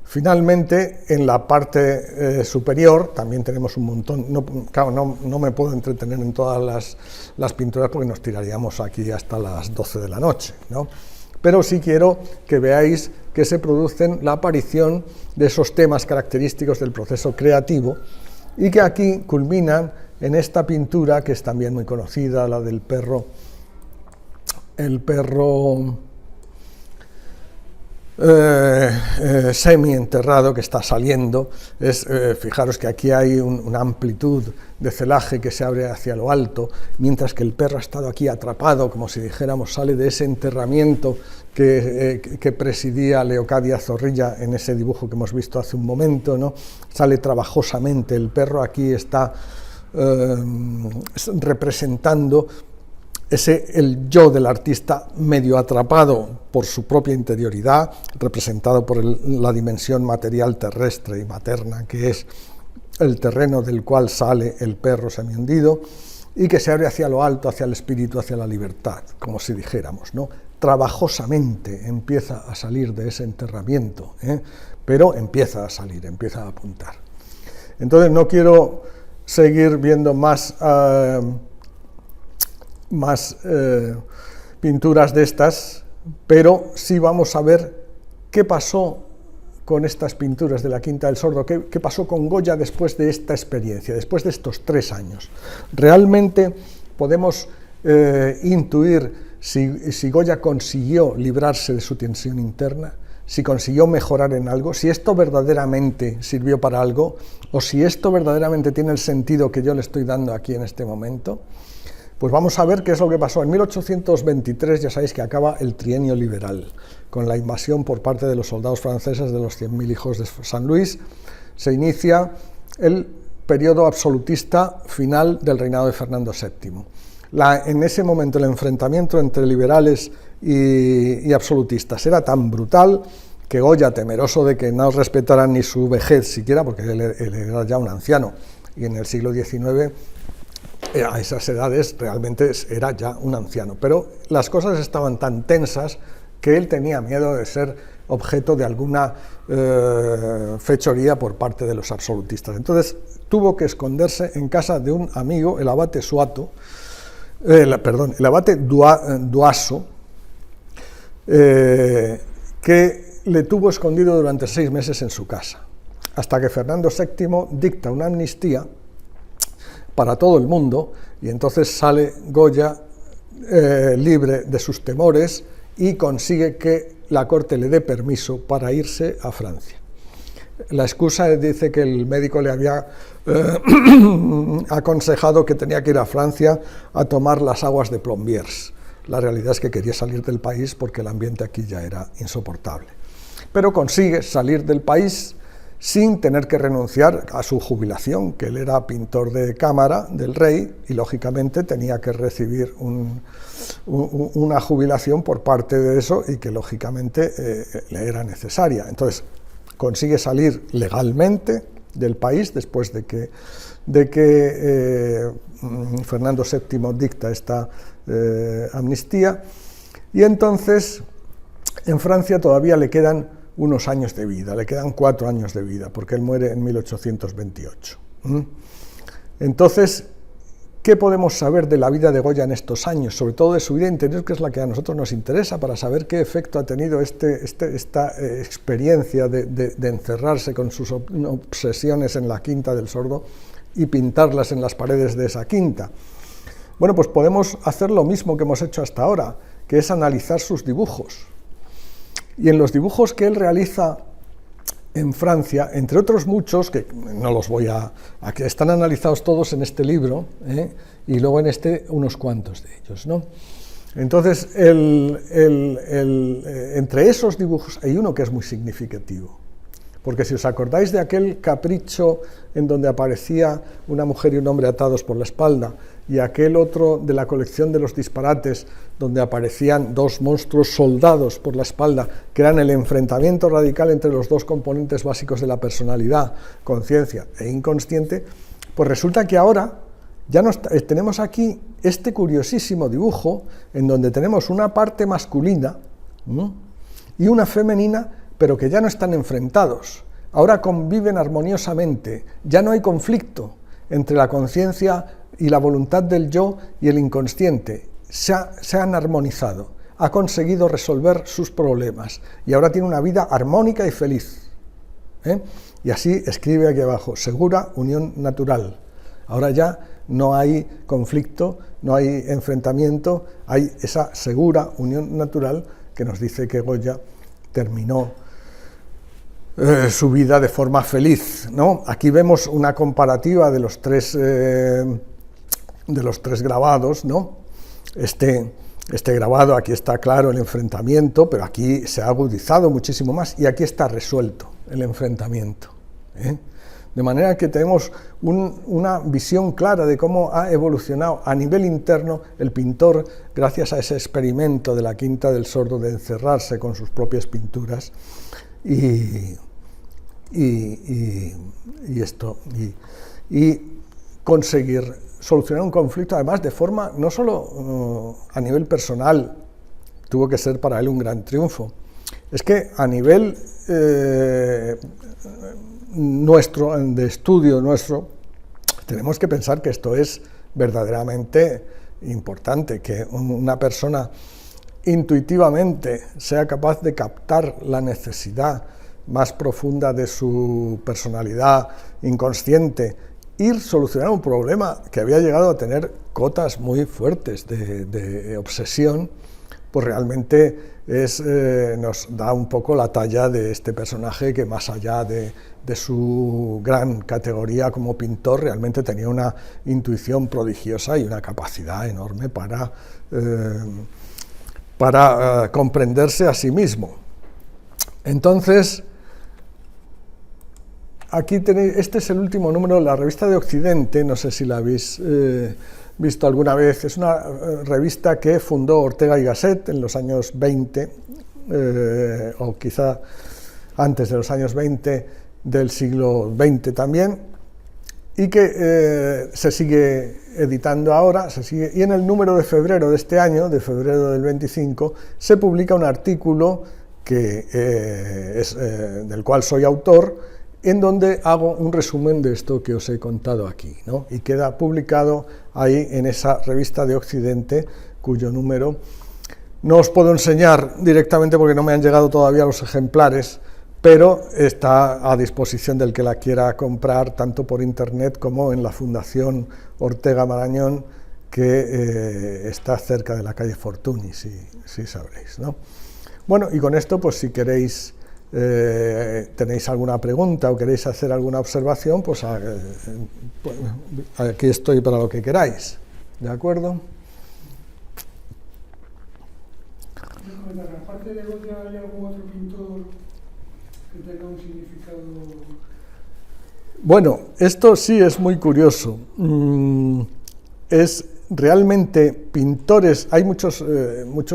finalmente, en la parte superior también tenemos un montón. Claro, no me puedo entretener en todas las pinturas porque nos tiraríamos aquí hasta las 12 de la noche, ¿no? Pero sí quiero que veáis que se producen la aparición de esos temas característicos del proceso creativo y que aquí culminan en esta pintura que es también muy conocida, la del perro, el perro semi-enterrado que está saliendo. Fijaros que aquí hay una amplitud de celaje que se abre hacia lo alto, mientras que el perro ha estado aquí atrapado, como si dijéramos, sale de ese enterramiento que presidía Leocadia Zorrilla en ese dibujo que hemos visto hace un momento, ¿no? Sale trabajosamente, el perro aquí está representando el yo del artista medio atrapado por su propia interioridad, representado por la dimensión material terrestre y materna, que es el terreno del cual sale el perro semihundido, y que se abre hacia lo alto, hacia el espíritu, hacia la libertad, como si dijéramos, ¿no? Trabajosamente empieza a salir de ese enterramiento, pero empieza a salir, empieza a apuntar. Entonces no quiero seguir viendo más pinturas de estas, pero sí vamos a ver qué pasó con estas pinturas de la Quinta del Sordo, qué pasó con Goya después de esta experiencia, después de estos 3 años. Realmente podemos intuir si Goya consiguió librarse de su tensión interna, si consiguió mejorar en algo, si esto verdaderamente sirvió para algo, o si esto verdaderamente tiene el sentido que yo le estoy dando aquí en este momento. Pues vamos a ver qué es lo que pasó. En 1823 ya sabéis que acaba el trienio liberal, con la invasión por parte de los soldados franceses de los 100.000 hijos de San Luis. Se inicia el periodo absolutista final del reinado de Fernando VII. En ese momento el enfrentamiento entre liberales y absolutistas era tan brutal que Goya, temeroso de que no respetaran ni su vejez siquiera, porque él era ya un anciano, y en el siglo XIX a esas edades realmente era ya un anciano, pero las cosas estaban tan tensas que él tenía miedo de ser objeto de alguna fechoría por parte de los absolutistas. Entonces tuvo que esconderse en casa de un amigo, el abate Suato, el abate Duaso, que le tuvo escondido durante 6 meses en su casa, hasta que Fernando VII dicta una amnistía para todo el mundo, y entonces sale Goya libre de sus temores y consigue que la corte le dé permiso para irse a Francia. La excusa dice que el médico le había aconsejado que tenía que ir a Francia a tomar las aguas de Plombiers. La realidad es que quería salir del país porque el ambiente aquí ya era insoportable. Pero consigue salir del país sin tener que renunciar a su jubilación, que él era pintor de cámara del rey y lógicamente tenía que recibir una jubilación por parte de eso y que lógicamente le era necesaria. Entonces consigue salir legalmente del país después de que Fernando VII dicta esta amnistía, y entonces en Francia todavía le quedan unos años de vida, le quedan 4 años de vida, porque él muere en 1828. Entonces, ¿qué podemos saber de la vida de Goya en estos años? Sobre todo de su vida interior, que es la que a nosotros nos interesa, para saber qué efecto ha tenido esta experiencia de encerrarse con sus obsesiones en la Quinta del Sordo y pintarlas en las paredes de esa quinta. Bueno, pues podemos hacer lo mismo que hemos hecho hasta ahora, que es analizar sus dibujos. Y en los dibujos que él realiza en Francia, entre otros muchos, que no los voy a que están analizados todos en este libro, y luego en este unos cuantos de ellos, ¿no? Entonces, entre esos dibujos hay uno que es muy significativo, porque si os acordáis de aquel capricho en donde aparecía una mujer y un hombre atados por la espalda, y aquel otro de la colección de los disparates, donde aparecían 2 monstruos soldados por la espalda, que eran el enfrentamiento radical entre los 2 componentes básicos de la personalidad, conciencia e inconsciente, pues resulta que ahora ya tenemos aquí este curiosísimo dibujo, en donde tenemos una parte masculina y una femenina, pero que ya no están enfrentados, ahora conviven armoniosamente, ya no hay conflicto entre la conciencia y la voluntad del yo y el inconsciente, se han armonizado, ha conseguido resolver sus problemas y ahora tiene una vida armónica y feliz. Y así escribe aquí abajo, segura unión natural. Ahora ya no hay conflicto, no hay enfrentamiento, hay esa segura unión natural que nos dice que Goya terminó su vida de forma feliz, ¿no? Aquí vemos una comparativa de los tres grabados, ¿no? Este grabado, aquí está claro el enfrentamiento, pero aquí se ha agudizado muchísimo más y aquí está resuelto el enfrentamiento, De manera que tenemos una visión clara de cómo ha evolucionado a nivel interno el pintor gracias a ese experimento de la Quinta del Sordo de encerrarse con sus propias pinturas y conseguir solucionar un conflicto, además de forma no solo a nivel personal, tuvo que ser para él un gran triunfo, es que a nivel nuestro, de estudio nuestro, tenemos que pensar que esto es verdaderamente importante, que una persona intuitivamente sea capaz de captar la necesidad más profunda de su personalidad inconsciente, ir solucionar un problema que había llegado a tener cotas muy fuertes de obsesión, pues realmente nos da un poco la talla de este personaje que, más allá de su gran categoría como pintor, realmente tenía una intuición prodigiosa y una capacidad enorme para comprenderse a sí mismo. Entonces, aquí tenéis, este es el último número de la revista de Occidente, no sé si la habéis visto alguna vez, es una revista que fundó Ortega y Gasset en los años 20, o quizá antes de los años 20 del siglo XX también, y que se sigue editando ahora, y en el número de febrero de este año, de febrero del 25, se publica un artículo del cual soy autor, en donde hago un resumen de esto que os he contado aquí, ¿no? Y queda publicado ahí en esa revista de Occidente, cuyo número no os puedo enseñar directamente porque no me han llegado todavía los ejemplares, pero está a disposición del que la quiera comprar, tanto por internet como en la Fundación Ortega Marañón, que está cerca de la calle Fortuny, si sabréis, ¿no? Bueno, y con esto, pues si queréis, tenéis alguna pregunta o queréis hacer alguna observación, pues aquí estoy para lo que queráis, ¿de acuerdo? Aparte de Goya, ¿hay algún otro pintor que tenga un significado. Bueno, esto sí es muy curioso. Es realmente pintores, hay muchos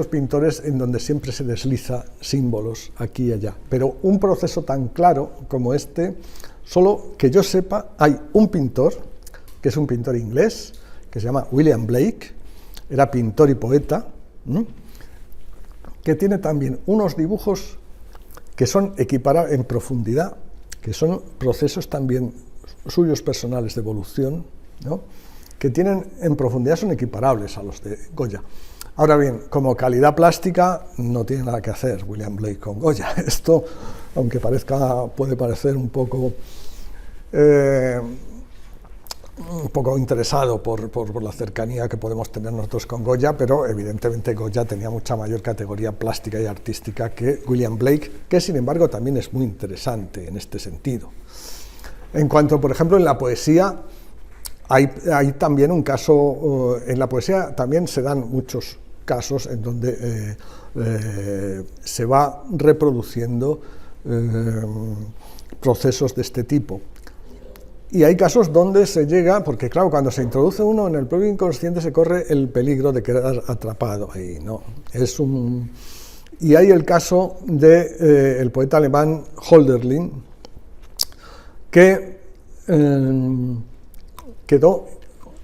pintores en donde siempre se desliza símbolos aquí y allá, pero un proceso tan claro como este, solo que yo sepa, hay un pintor, que es un pintor inglés, que se llama William Blake, era pintor y poeta, que tiene también unos dibujos que son equiparables en profundidad, que son procesos también suyos personales de evolución, ¿no?, que tienen en profundidad, son equiparables a los de Goya. Ahora bien, como calidad plástica no tiene nada que hacer William Blake con Goya. Esto, aunque puede parecer un poco interesado por la cercanía que podemos tener nosotros con Goya, pero evidentemente Goya tenía mucha mayor categoría plástica y artística que William Blake, que sin embargo también es muy interesante en este sentido. En cuanto, por ejemplo, en la poesía, hay también un caso, en la poesía también se dan muchos casos en donde se va reproduciendo procesos de este tipo. Y hay casos donde se llega, porque claro, cuando se introduce uno en el propio inconsciente se corre el peligro de quedar atrapado ahí, ¿no? Y hay el caso del poeta alemán Hölderlin, que quedó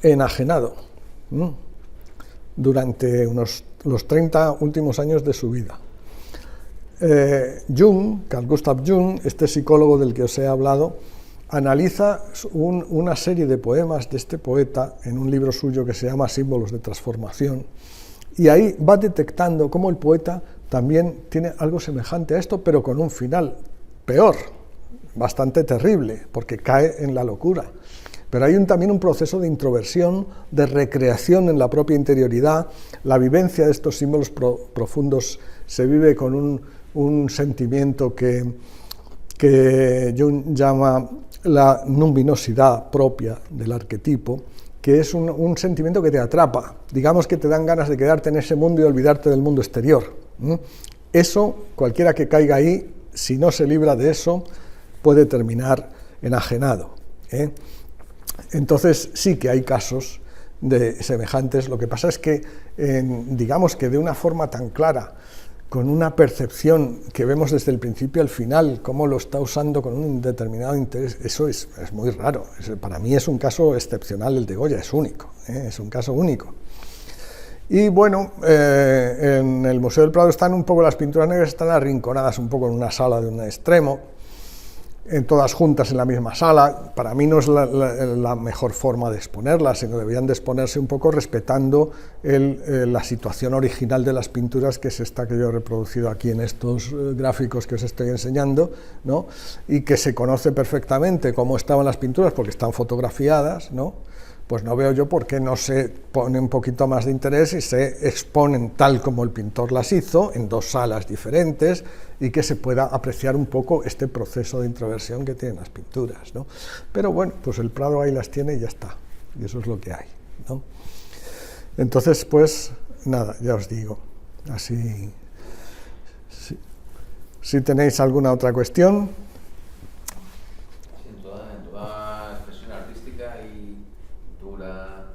enajenado durante los 30 últimos años de su vida. Carl Gustav Jung, este psicólogo del que os he hablado, analiza una serie de poemas de este poeta en un libro suyo que se llama Símbolos de Transformación, y ahí va detectando cómo el poeta también tiene algo semejante a esto, pero con un final peor, bastante terrible, porque cae en la locura. Pero hay también un proceso de introversión, de recreación en la propia interioridad. La vivencia de estos símbolos profundos se vive con un sentimiento que Jung llama la luminosidad propia del arquetipo, que es un sentimiento que te atrapa, digamos que te dan ganas de quedarte en ese mundo y olvidarte del mundo exterior. Eso, cualquiera que caiga ahí, si no se libra de eso, puede terminar enajenado, Entonces sí que hay casos de semejantes. Lo que pasa es que, digamos que de una forma tan clara, con una percepción que vemos desde el principio al final, cómo lo está usando con un determinado interés, eso es muy raro. Para mí es un caso excepcional el de Goya, es único, es un caso único. Y bueno, en el Museo del Prado están un poco, las pinturas negras están arrinconadas un poco en una sala de un extremo, en todas juntas en la misma sala. Para mí no es la mejor forma de exponerlas, sino deberían de exponerse un poco respetando la situación original de las pinturas, que es esta que yo he reproducido aquí en estos gráficos que os estoy enseñando, ¿no?, y que se conoce perfectamente cómo estaban las pinturas porque están fotografiadas, ¿no? Pues no veo yo por qué no se pone un poquito más de interés y se exponen tal como el pintor las hizo, en dos salas diferentes, y que se pueda apreciar un poco este proceso de introversión que tienen las pinturas, ¿no? Pero bueno, pues el Prado ahí las tiene y ya está, y eso es lo que hay, ¿no? Entonces, pues nada, ya os digo, así, si tenéis alguna otra cuestión. En toda expresión artística y pintura,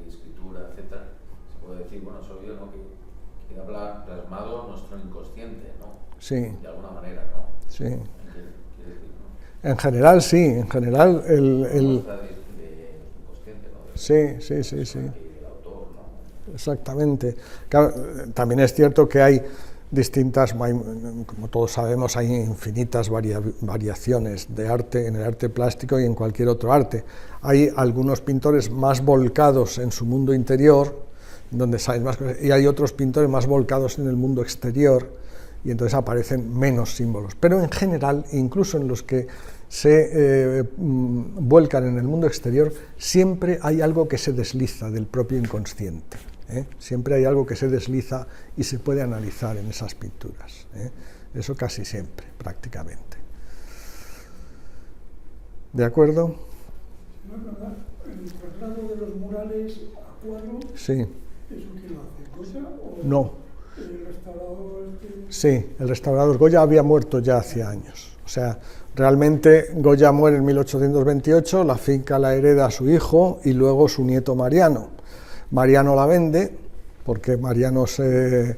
escritura, etcétera, se puede decir, bueno, soy yo, ¿no?, que habla plasmado nuestro inconsciente, ¿no? Sí. De alguna manera, ¿no? Sí. ¿Qué decir, no? En general, sí, en general el inconsciente, ¿no? Sí. El autor, ¿no? Exactamente. Claro, también es cierto que hay distintas, como todos sabemos, hay infinitas variaciones de arte, en el arte plástico y en cualquier otro arte. Hay algunos pintores más volcados en su mundo interior, donde saben más cosas, y hay otros pintores más volcados en el mundo exterior, y entonces aparecen menos símbolos. Pero en general, incluso en los que se vuelcan en el mundo exterior, siempre hay algo que se desliza del propio inconsciente. Siempre hay algo que se desliza y se puede analizar en esas pinturas. Eso casi siempre, prácticamente. ¿De acuerdo? El traslado de los murales a cuadro, Sí. ¿eso quién lo hace? ¿Goya o No. el restaurador? Sí, el restaurador Goya había muerto ya hace años. O sea, realmente Goya muere en 1828, la finca la hereda a su hijo y luego su nieto Mariano. Mariano la vende, porque Mariano se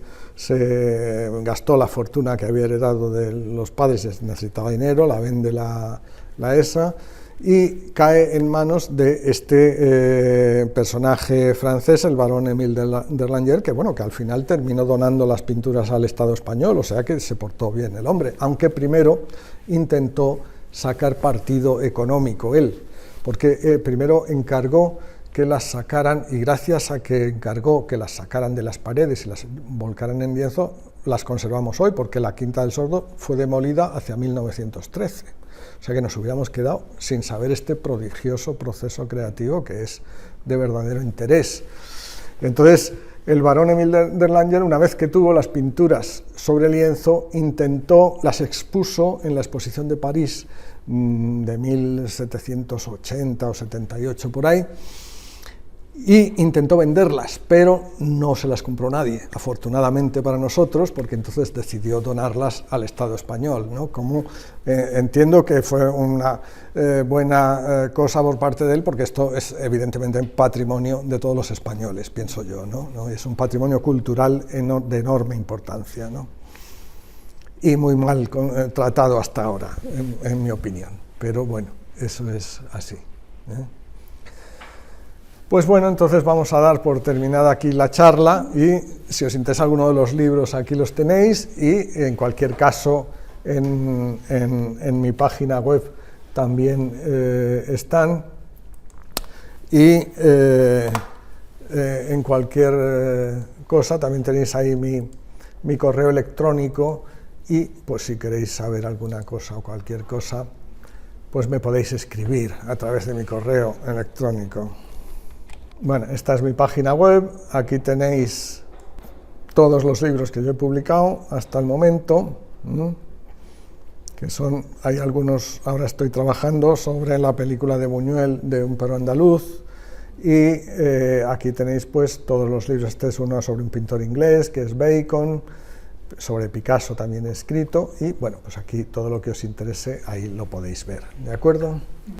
gastó la fortuna que había heredado de los padres, necesitaba dinero, la vende la ESA, y cae en manos de este personaje francés, el barón Émile d'Erlanger, que bueno, que al final terminó donando las pinturas al Estado español, o sea que se portó bien el hombre, aunque primero intentó sacar partido económico él, porque primero encargó que las sacaran, y gracias a que encargó que las sacaran de las paredes y las volcaran en lienzo, las conservamos hoy, porque la Quinta del Sordo fue demolida hacia 1913. O sea que nos hubiéramos quedado sin saber este prodigioso proceso creativo que es de verdadero interés. Entonces, el barón Émile d'Erlanger, una vez que tuvo las pinturas sobre lienzo, las expuso en la exposición de París de 1780 o 78 por ahí, y intentó venderlas, pero no se las compró nadie, afortunadamente para nosotros, porque entonces decidió donarlas al Estado español, ¿no? Como entiendo que fue una buena cosa por parte de él, porque esto es evidentemente patrimonio de todos los españoles, pienso yo, ¿no? Es un patrimonio cultural de enorme importancia, ¿no? Y muy mal tratado hasta ahora, en mi opinión, pero bueno, eso es así, ¿eh? Pues bueno, entonces vamos a dar por terminada aquí la charla, y si os interesa alguno de los libros, aquí los tenéis, y en cualquier caso en mi página web también están, y en cualquier cosa también tenéis ahí mi correo electrónico, y pues si queréis saber alguna cosa o cualquier cosa, pues me podéis escribir a través de mi correo electrónico. Bueno, esta es mi página web, aquí tenéis todos los libros que yo he publicado hasta el momento, que hay algunos, ahora estoy trabajando sobre la película de Buñuel de Un perro andaluz, y aquí tenéis pues todos los libros. Este es uno sobre un pintor inglés, que es Bacon, sobre Picasso también he escrito, y bueno, pues aquí todo lo que os interese, ahí lo podéis ver, ¿de acuerdo?